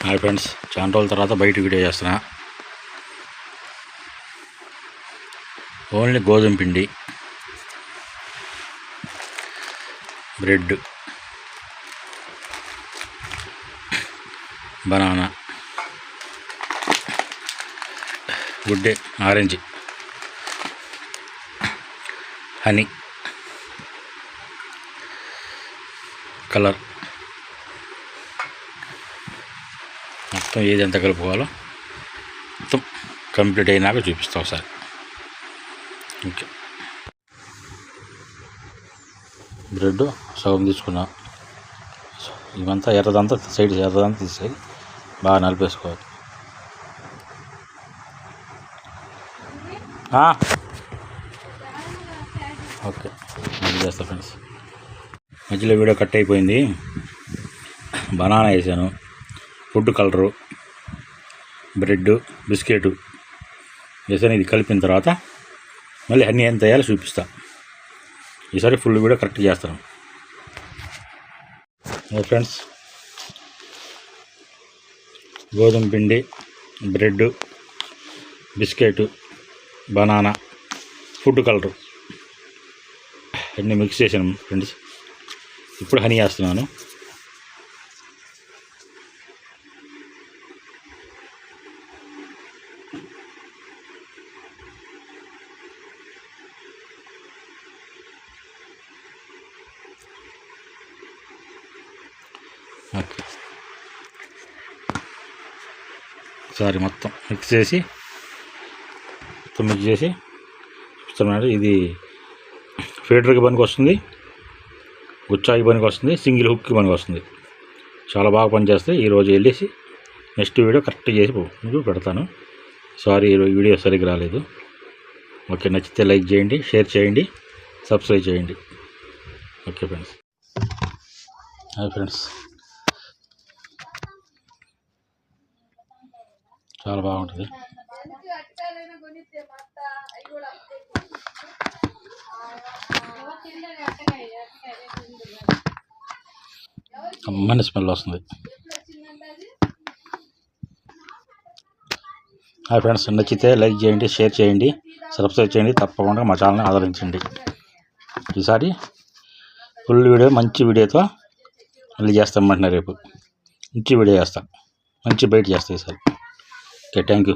Hi friends, చాలా రోజుల తర్వాత బయట వీడియో చేస్తున్నా. ఓన్లీ గోధుమ పిండి, బ్రెడ్, బనానా, గుడ్డే, ఆరెంజ్, హనీ, కలర్ మొత్తం ఏది ఎంత కలుపుకోవాలో మొత్తం కంప్లీట్ అయినాక చూపిస్తా ఒకసారి. ఓకే, బ్రెడ్ సగం తీసుకున్నా. ఇవంతా ఎర్రదంతా సైడ్ ఎర్రదంతా తీసేది, బాగా నలిపేసుకోవాలి. ఓకే, మళ్ళీ చేస్తా ఫ్రెండ్స్. మధ్యలో వీడియో కట్ అయిపోయింది. బనానా వేసాను, ఫుడ్ కలరు, బ్రెడ్, బిస్కెట్ వేసాను. ఇది కలిపిన తర్వాత మళ్ళీ అన్నీ ఎంత వేయాలో చూపిస్తా. ఈసారి ఫుల్ వీడియో కరెక్ట్ చేస్తాను. ఫ్రెండ్స్, గోధుమ పిండి, bread, biscuit, banana, food colour అన్నీ మిక్స్ చేసాను ఫ్రెండ్స్. ఇప్పుడు హనీ వేస్తున్నాను. ఓకే, ఒకసారి మొత్తం మిక్స్ చేసి ఇస్తున్నాడు. ఇది ఫీడర్కి పనికి వస్తుంది, గుచ్చాకి పనికి వస్తుంది, సింగిల్ హుక్కి పనికి వస్తుంది. చాలా బాగా పనిచేస్తాయి. ఈరోజు వెళ్ళేసి నెక్స్ట్ వీడియో కరెక్ట్ చేసి మీకు పెడతాను. సారీ, ఈరోజు వీడియో సరిగ్గా రాలేదు. ఓకే, నచ్చితే లైక్ చేయండి, షేర్ చేయండి, సబ్స్క్రైబ్ చేయండి. Okay friends. హాయ్ ఫ్రెండ్స్, చాలా బాగుంటుంది. అమ్మని స్మెల్ వస్తుంది. హాయ్ ఫ్రెండ్స్, నచ్చితే లైక్ చేయండి, షేర్ చేయండి, సబ్స్క్రైబ్ చేయండి. తప్పకుండా మా ఛానల్ని ఆదరించండి. ఈసారి ఫుల్ వీడియో మంచి వీడియోతో మళ్ళీ చేస్తామంటున్నా. రేపు మంచి వీడియో చేస్తాను, మంచి బయట చేస్తాను ఈసారి. Okay, thank you.